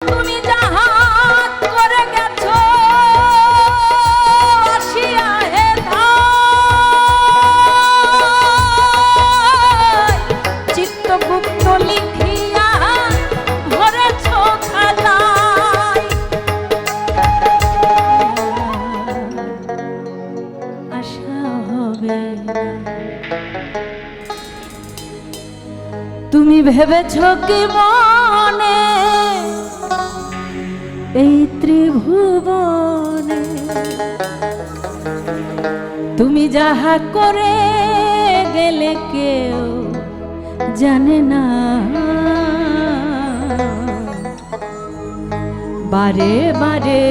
তুমি যাহা করে গেছো আসিয়া হে ধাই, চিত্তগুপ্ত লিখিয়া ধরেছ খাতায়। আশা হবে না। তুমি ভেবেছ কি মনে এই ত্রিভুবনে তুমি যাহা করে গেলে কেউ জানে না। বারে বারে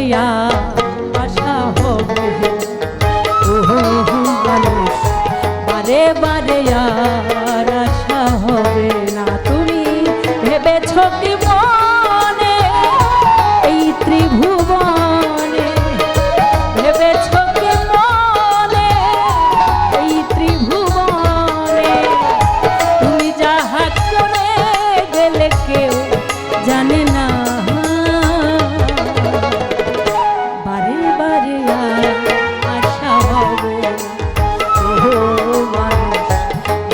আশা হবে মানুষ, বারে বারে আর আশা হবে না। তুমি ভেবেছ কি মনে এই ত্রিভুবনে, ভেবেছ কি মনে এই ত্রিভুবনে তুমি যাহা করে গেলে কেউ জানে না। বারে বারে আশা হবে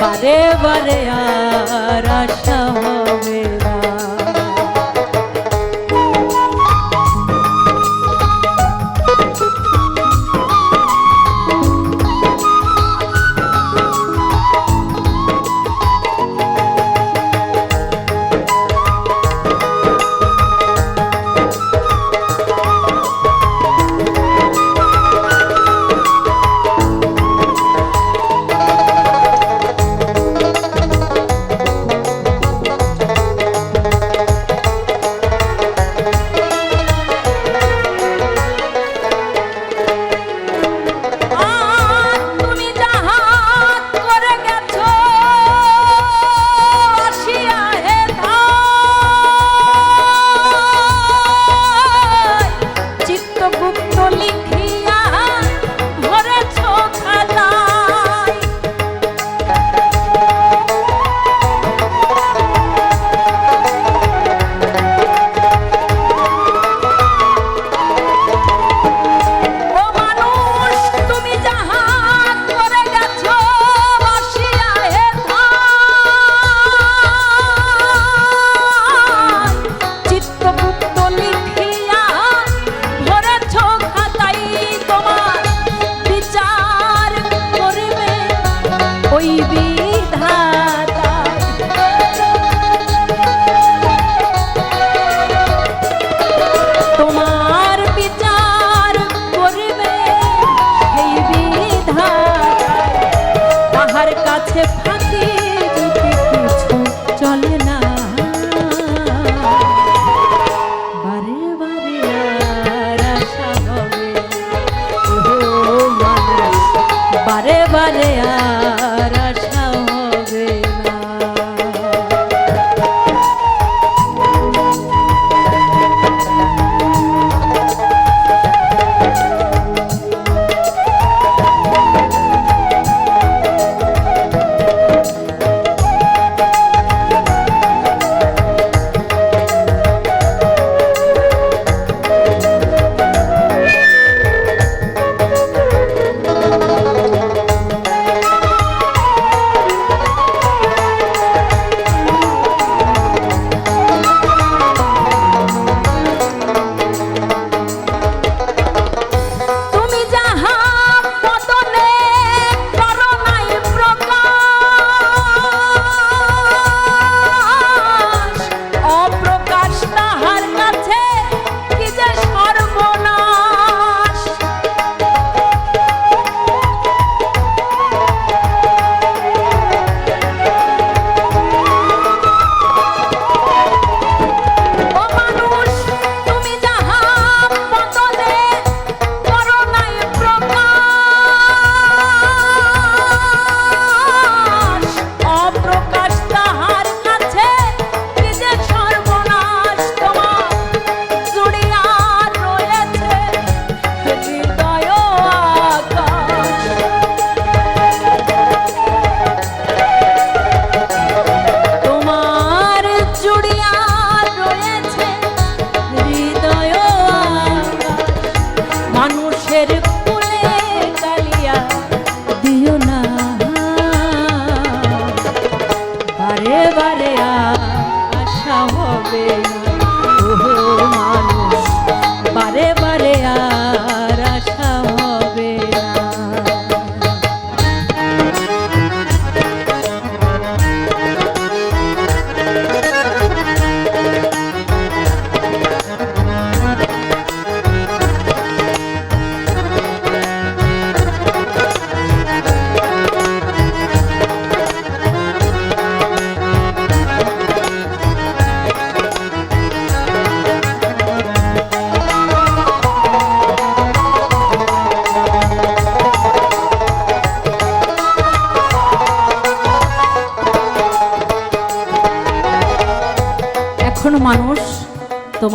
বারে বারে আর আশা হবে না।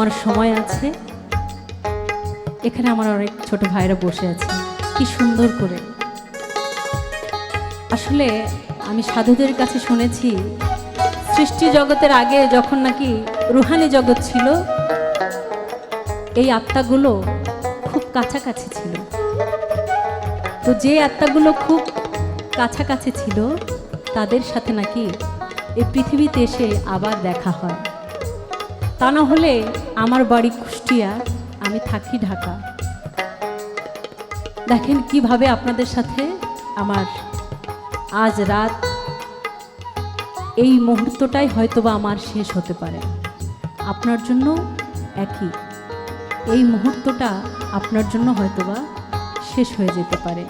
তোমার সময় আছে। এখানে আমার অনেক ছোট ভাইরা বসে আছে, কি সুন্দর করে। আসলে আমি সাধুদের কাছে শুনেছি, সৃষ্টি জগতের আগে যখন নাকি রুহানি জগৎ ছিল, এই আত্মাগুলো খুব কাছাকাছি ছিল। তো যে আত্মাগুলো খুব কাছাকাছি ছিল তাদের সাথে নাকি এই পৃথিবীতে এসে আবার দেখা হয়। তা না হলে আমার বাড়ি কুষ্টিয়া, আমি থাকি ঢাকা। দেখেন কিভাবে আপনাদের সাথে আমার আজ রাত এই মুহূর্তটাই হয়তোবা আমার শেষ হতে পারে। আপনার জন্য একই, এই মুহূর্তটা আপনার জন্য হয়তোবা শেষ হয়ে যেতে পারে।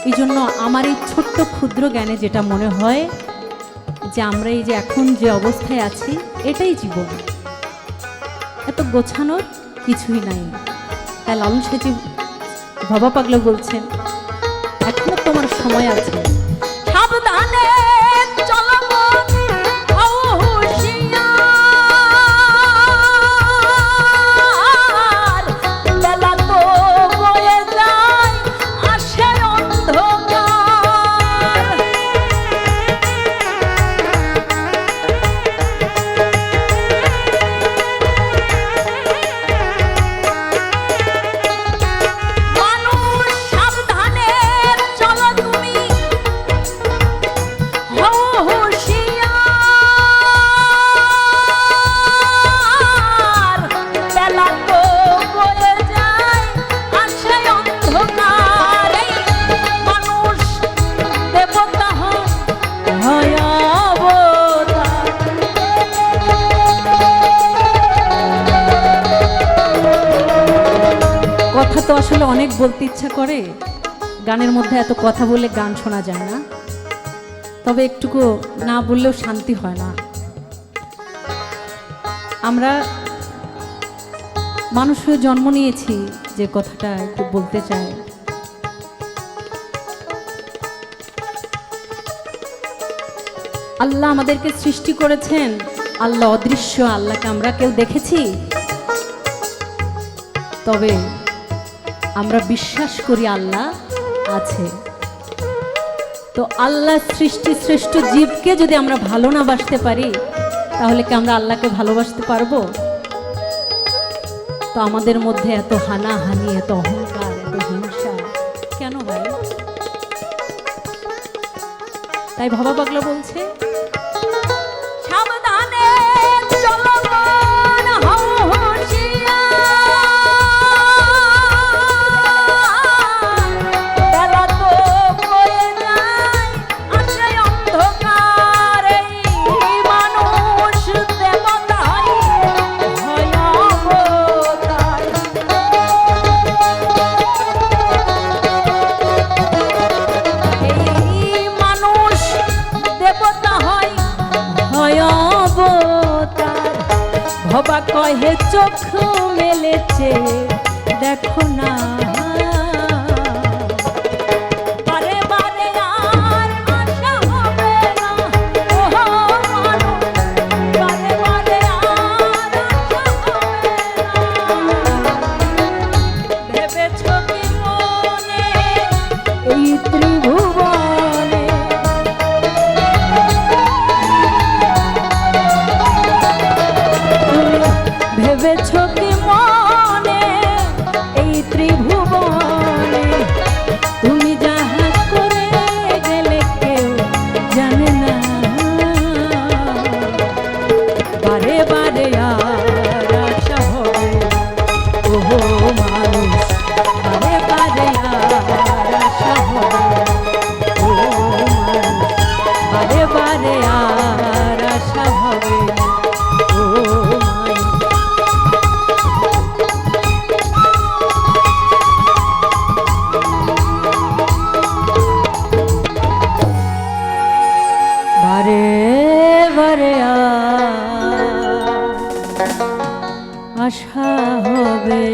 এই জন্য আমার এই ছোট্ট ক্ষুদ্র জ্ঞানে যেটা মনে হয় যে আমরা এই যে এখন যে অবস্থায় আছি এটাই জীবন, এত গোছানোর কিছুই নাই। তাই লালন সাহেব বাবা পাগলা বলছেন, এখনো তোমার সময় আছে, সাবধানে চলো মন, হও হুঁশিয়ার, বেলা তো বয়ে যায়, আসে অন্ধকার। মানুষ সাবধানে চলো তুমি, হও হুঁশিয়ার, বেলা তো বয়ে যায়, আসে অন্ধকার। এই মানুষ দেবতা হয় অবতার। কথা তো আসলে অনেক বলতে ইচ্ছা করে, গানের মধ্যে এত কথা বলে গান শোনা যায় না, তবে একটুকু না বললেও শান্তি হয় না। আমরা মানুষ হয়ে জন্ম নিয়েছি, যে কথাটা একটু বলতে চাই। আল্লাহ আমাদেরকে সৃষ্টি করেছেন, আল্লাহ অদৃশ্য, আল্লাহকে আমরা কেউ দেখেছি? তবে আমরা বিশ্বাস করি আল্লাহ আছে। তো আল্লাহ সৃষ্টি শ্রেষ্ঠ জীবকে যদি আমরা ভালো না বাসতে পারি, তাহলে কি আমরা আল্লাহকে ভালোবাসতে পারবো? তো আমাদের মধ্যে এত হানাহানি, এত অহংকার, এত হিংসা কেন ভাই? তাই বাবা পাগলা বলছে, সাবধানে চলো মন, হও হুঁশিয়ার, বেলা তো বয়ে যায়, আসে অন্ধকার। এই মানুষ দেবতা হয় অবতার। এই মানুষ দেবতা হয় অবতার। ভবা কহে চোখ মেলেছে দেখো না, বারে বারে আর আশা হবে না। ওহো মানুষ, বারে বারে আর আশা হবে না। ভেবেছ কি মনে এই ত্রিভুবনে, ভেবেছ কি মনে এই ত্রিভুবনে, তুমি যাহা করে গেলে কেউ জানে না। বারে বারে আর আশা হবে, ওহো মানুষ, বারে বারে আর আশা হবে, ও মানুষ, বারে বারে আর আশা হবে, ও মানুষ। বারে বারে আশা হবে।